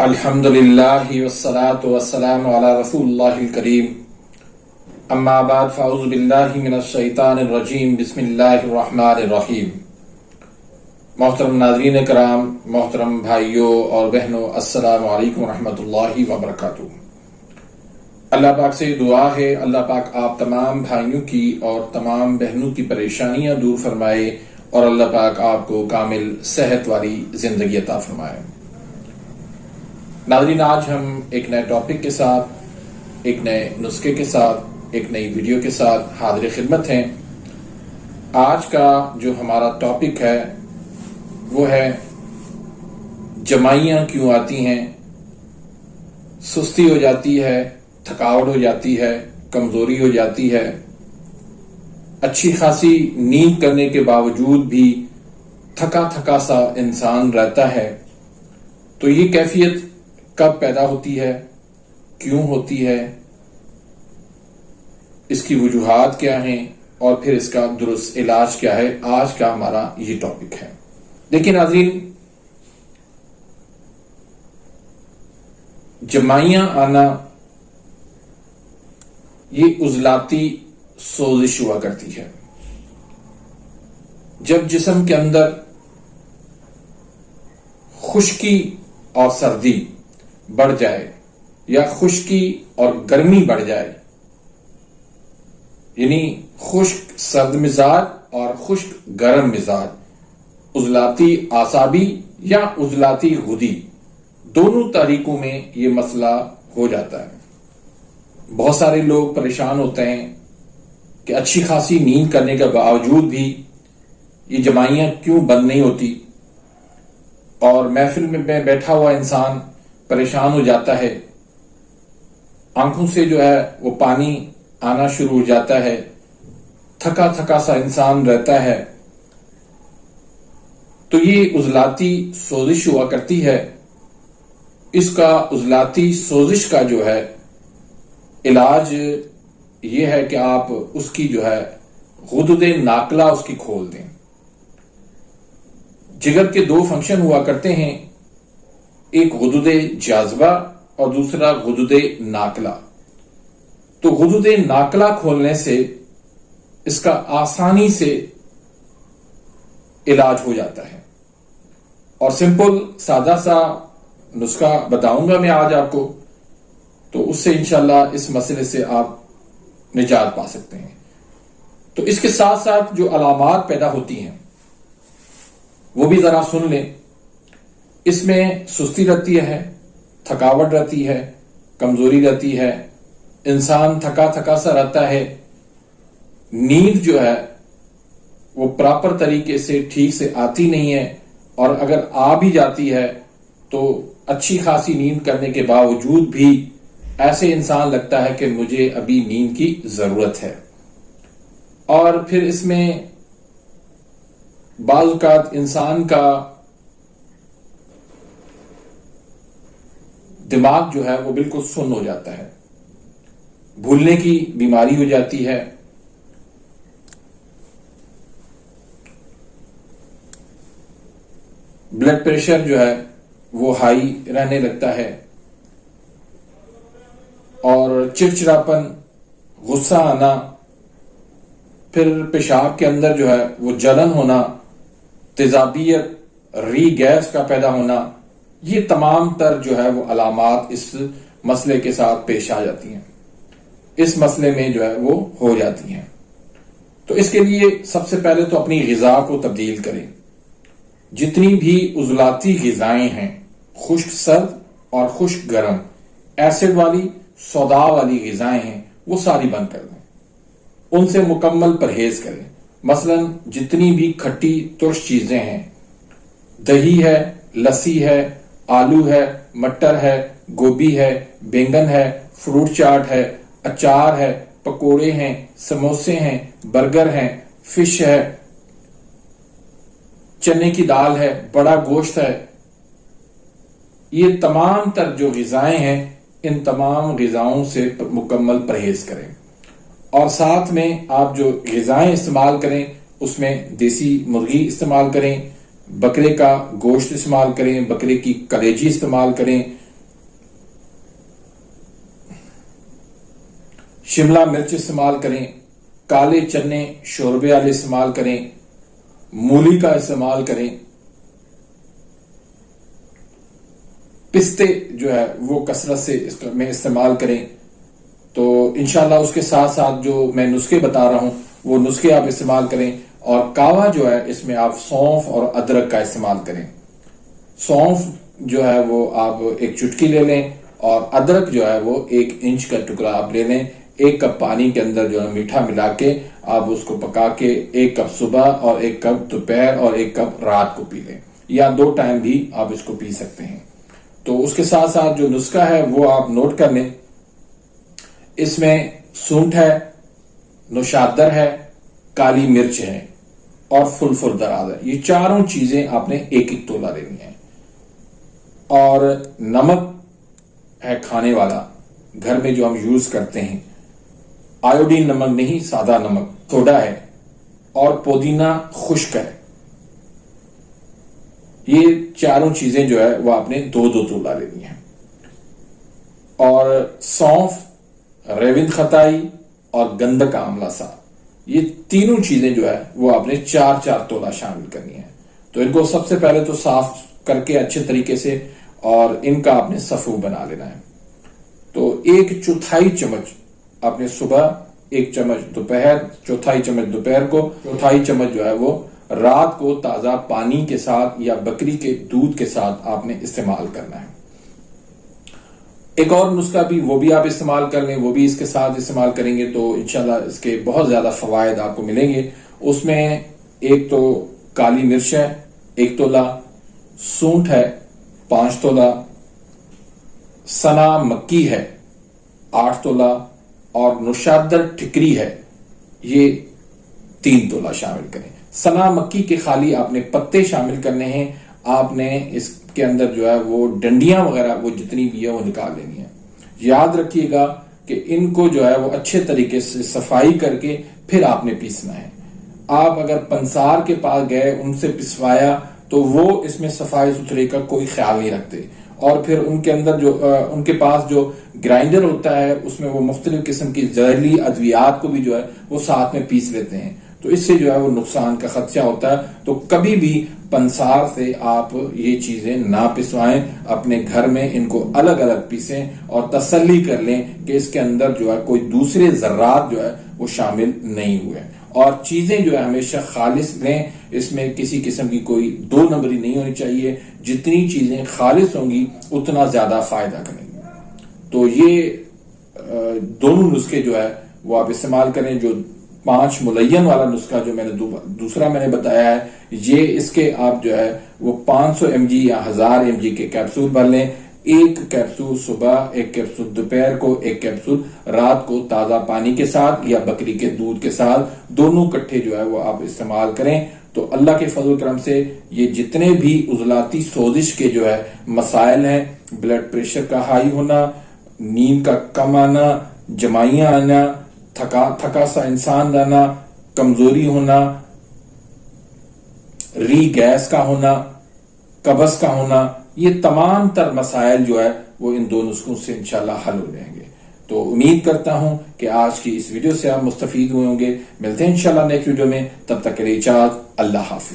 الحمدللہ والصلاة والسلام علی رسول اللہ الکریم اما بعد فاعوذ باللہ من الشیطان الرجیم بسم اللہ الرحمن الرحیم۔ محترم ناظرین کرام، محترم بھائیوں اور بہنوں، السلام علیکم ورحمۃ اللہ وبرکاتہ۔ اللہ پاک سے دعا ہے اللہ پاک آپ تمام بھائیوں کی اور تمام بہنوں کی پریشانیاں دور فرمائے اور اللہ پاک آپ کو کامل صحت والی زندگی عطا فرمائے۔ ناظرین، آج ہم ایک نئے ٹاپک کے ساتھ، ایک نئے نسخے کے ساتھ، ایک نئی ویڈیو کے ساتھ حاضر خدمت ہیں۔ آج کا جو ہمارا ٹاپک ہے وہ ہے جمائیاں کیوں آتی ہیں، سستی ہو جاتی ہے، تھکاوٹ ہو جاتی ہے، کمزوری ہو جاتی ہے، اچھی خاصی نیند کرنے کے باوجود بھی تھکا تھکا سا انسان رہتا ہے۔ تو یہ کیفیت کب پیدا ہوتی ہے، کیوں ہوتی ہے، اس کی وجوہات کیا ہیں اور پھر اس کا درست علاج کیا ہے، آج کا ہمارا یہ ٹاپک ہے۔ لیکن ناظرین، جمائیاں آنا یہ عضلاتی سوزش ہوا کرتی ہے۔ جب جسم کے اندر خشکی اور سردی بڑھ جائے یا خشکی اور گرمی بڑھ جائے، یعنی خشک سرد مزاج اور خشک گرم مزاج، عضلاتی اعصابی یا عضلاتی غدی، دونوں طریقوں میں یہ مسئلہ ہو جاتا ہے۔ بہت سارے لوگ پریشان ہوتے ہیں کہ اچھی خاصی نیند کرنے کے باوجود بھی یہ جمائیاں کیوں بند نہیں ہوتی، اور محفل میں بیٹھا ہوا انسان پریشان ہو جاتا ہے، آنکھوں سے جو ہے وہ پانی آنا شروع ہو جاتا ہے، تھکا تھکا سا انسان رہتا ہے۔ تو یہ عضلاتی سوزش ہوا کرتی ہے۔ اس کا عضلاتی سوزش کا جو ہے علاج یہ ہے کہ آپ اس کی جو ہے غدد ناقلہ اس کی کھول دیں۔ جگر کے دو فنکشن ہوا کرتے ہیں، ایک غدد جاذبہ اور دوسرا غدد ناقلہ۔ تو غدد ناقلہ کھولنے سے اس کا آسانی سے علاج ہو جاتا ہے، اور سمپل سادہ سا نسخہ بتاؤں گا میں آج آپ کو، تو اس سے انشاءاللہ اس مسئلے سے آپ نجات پا سکتے ہیں۔ تو اس کے ساتھ ساتھ جو علامات پیدا ہوتی ہیں وہ بھی ذرا سن لیں۔ اس میں سستی رہتی ہے، تھکاوٹ رہتی ہے، کمزوری رہتی ہے، انسان تھکا تھکا سا رہتا ہے، نیند جو ہے وہ پراپر طریقے سے ٹھیک سے آتی نہیں ہے، اور اگر آ بھی جاتی ہے تو اچھی خاصی نیند کرنے کے باوجود بھی ایسے انسان لگتا ہے کہ مجھے ابھی نیند کی ضرورت ہے۔ اور پھر اس میں بعض اوقات انسان کا دماغ جو ہے وہ بالکل سن ہو جاتا ہے، بھولنے کی بیماری ہو جاتی ہے، بلڈ پریشر جو ہے وہ ہائی رہنے لگتا ہے، اور چڑچڑاپن، غصہ آنا، پھر پیشاب کے اندر جو ہے وہ جلن ہونا، تیزابیت، ری گیس کا پیدا ہونا، یہ تمام تر جو ہے وہ علامات اس مسئلے کے ساتھ پیش آ جاتی ہیں، اس مسئلے میں جو ہے وہ ہو جاتی ہیں۔ تو اس کے لیے سب سے پہلے تو اپنی غذا کو تبدیل کریں۔ جتنی بھی عضلاتی غذائیں ہیں، خشک سرد اور خشک گرم، ایسڈ والی، سودا والی غذائیں ہیں، وہ ساری بند کر دیں، ان سے مکمل پرہیز کریں۔ مثلا جتنی بھی کھٹی ترش چیزیں ہیں، دہی ہے، لسی ہے، آلو ہے، مٹر ہے، گوبھی ہے، بینگن ہے، فروٹ چاٹ ہے، اچار ہے، پکوڑے ہیں، سموسے ہیں، برگر ہیں، فش ہے، چنے کی دال ہے، بڑا گوشت ہے، یہ تمام تر جو غذائیں ہیں، ان تمام غذاؤں سے مکمل پرہیز کریں۔ اور ساتھ میں آپ جو غذائیں استعمال کریں اس میں دیسی مرغی استعمال کریں، بکرے کا گوشت استعمال کریں، بکرے کی کلیجی استعمال کریں، شملہ مرچ استعمال کریں، کالے چنے شوربے والے استعمال کریں، مولی کا استعمال کریں، پستے جو ہے وہ کثرت سے میں استعمال کریں. تو انشاءاللہ اس کے ساتھ ساتھ جو میں نسخے بتا رہا ہوں وہ نسخے آپ استعمال کریں. اور کاوا جو ہے اس میں آپ سونف اور ادرک کا استعمال کریں. سونف جو ہے وہ آپ ایک چٹکی لے لیں اور ادرک جو ہے وہ 1 انچ کا ٹکڑا آپ لے لیں. 1 کپ پانی کے اندر جو ہے میٹھا ملا کے آپ اس کو پکا کے 1 کپ صبح اور 1 کپ دوپہر اور 1 کپ رات کو پی لیں، یا 2 ٹائم بھی آپ اس کو پی سکتے ہیں. تو اس کے ساتھ ساتھ جو نسخہ ہے وہ آپ نوٹ کر لیں. اس میں سونٹ ہے، نوشادر ہے، کالی مرچ ہے اور فلفل دراز ہے. یہ چاروں چیزیں آپ نے 1 تولہ لینی ہے. اور نمک ہے کھانے والا، گھر میں جو ہم یوز کرتے ہیں، آیوڈین نمک نہیں، سادہ نمک. سوڈا ہے اور پودینہ خشک ہے. یہ چاروں چیزیں جو ہے وہ آپ نے 2 تولہ لینی ہیں. اور سونف، ریون خطائی اور گندک آملہ سا، یہ تینوں چیزیں جو ہے وہ آپ نے 4 تولہ شامل کرنی ہے. تو ان کو سب سے پہلے تو صاف کر کے اچھے طریقے سے اور ان کا آپ نے صفو بنا لینا ہے. تو 1/4 چمچ آپ نے صبح، 1 چمچ دوپہر، 1/4 چمچ دوپہر کو، 1/4 چمچ جو ہے وہ رات کو تازہ پانی کے ساتھ یا بکری کے دودھ کے ساتھ آپ نے استعمال کرنا ہے. ایک اور نسخہ بھی وہ بھی آپ استعمال کر لیں، وہ بھی اس کے ساتھ استعمال کریں گے تو انشاءاللہ اس کے بہت زیادہ فوائد آپ کو ملیں گے. اس میں ایک تو کالی مرچ ہے 1 تولہ، سونٹ ہے 5 تولہ، سنا مکی ہے 8 تولہ اور نوشادر ٹھکری ہے یہ 3 تولہ شامل کریں. سنا مکی کے خالی آپ نے پتے شامل کرنے ہیں. آپ نے اس کے اندر جو ہے وہ ڈنڈیاں وغیرہ وہ جتنی بھی ہے وہ نکال لینی ہے. یاد رکھیے گا کہ ان کو جو ہے وہ اچھے طریقے سے صفائی کر کے پھر آپ نے پیسنا ہے. آپ اگر پنسار کے پاس گئے، ان سے پسوایا تو وہ اس میں صفائی ستھرائی کا کوئی خیال نہیں رکھتے، اور پھر ان کے اندر جو ان کے پاس جو گرائنڈر ہوتا ہے اس میں وہ مختلف قسم کی زہریلی ادویات کو بھی جو ہے وہ ساتھ میں پیس لیتے ہیں. تو اس سے جو ہے وہ نقصان کا خدشہ ہوتا ہے. تو کبھی بھی پنسار سے آپ یہ چیزیں نہ پسوائیں، اپنے گھر میں ان کو الگ الگ پیسیں اور تسلی کر لیں کہ اس کے اندر جو ہے کوئی دوسرے ذرات جو ہے وہ شامل نہیں ہوئے. اور چیزیں جو ہے ہمیشہ خالص لیں، اس میں کسی قسم کی کوئی 2 نمبری نہیں ہونی چاہیے. جتنی چیزیں خالص ہوں گی اتنا زیادہ فائدہ کریں گی. تو یہ دونوں نسخے جو ہے وہ آپ استعمال کریں. جو 5 ملین والا نسخہ جو میں نے دوسرا میں نے بتایا ہے، یہ اس کے آپ جو ہے وہ 500 mg یا 1000 mg کے کیپسول بھر لیں. 1 کیپسول صبح، 1 کیپسول دوپہر کو، 1 کیپسول رات کو تازہ پانی کے ساتھ یا بکری کے دودھ کے ساتھ، دونوں کٹھے جو ہے وہ آپ استعمال کریں. تو اللہ کے فضل و کرم سے یہ جتنے بھی عضلاتی سوزش کے جو ہے مسائل ہیں، بلڈ پریشر کا ہائی ہونا، نیند کا کم آنا، جمائیاں آنا، تھکا سا انسان رہنا، کمزوری ہونا، ری گیس کا ہونا، قبض کا ہونا، یہ تمام تر مسائل جو ہے وہ ان 2 نسخوں سے انشاءاللہ حل ہو جائیں گے. تو امید کرتا ہوں کہ آج کی اس ویڈیو سے آپ مستفید ہوئے ہوں گے. ملتے ہیں انشاءاللہ نیکسٹ ویڈیو میں، تب تک کے لیے اجازت. اللہ حافظ.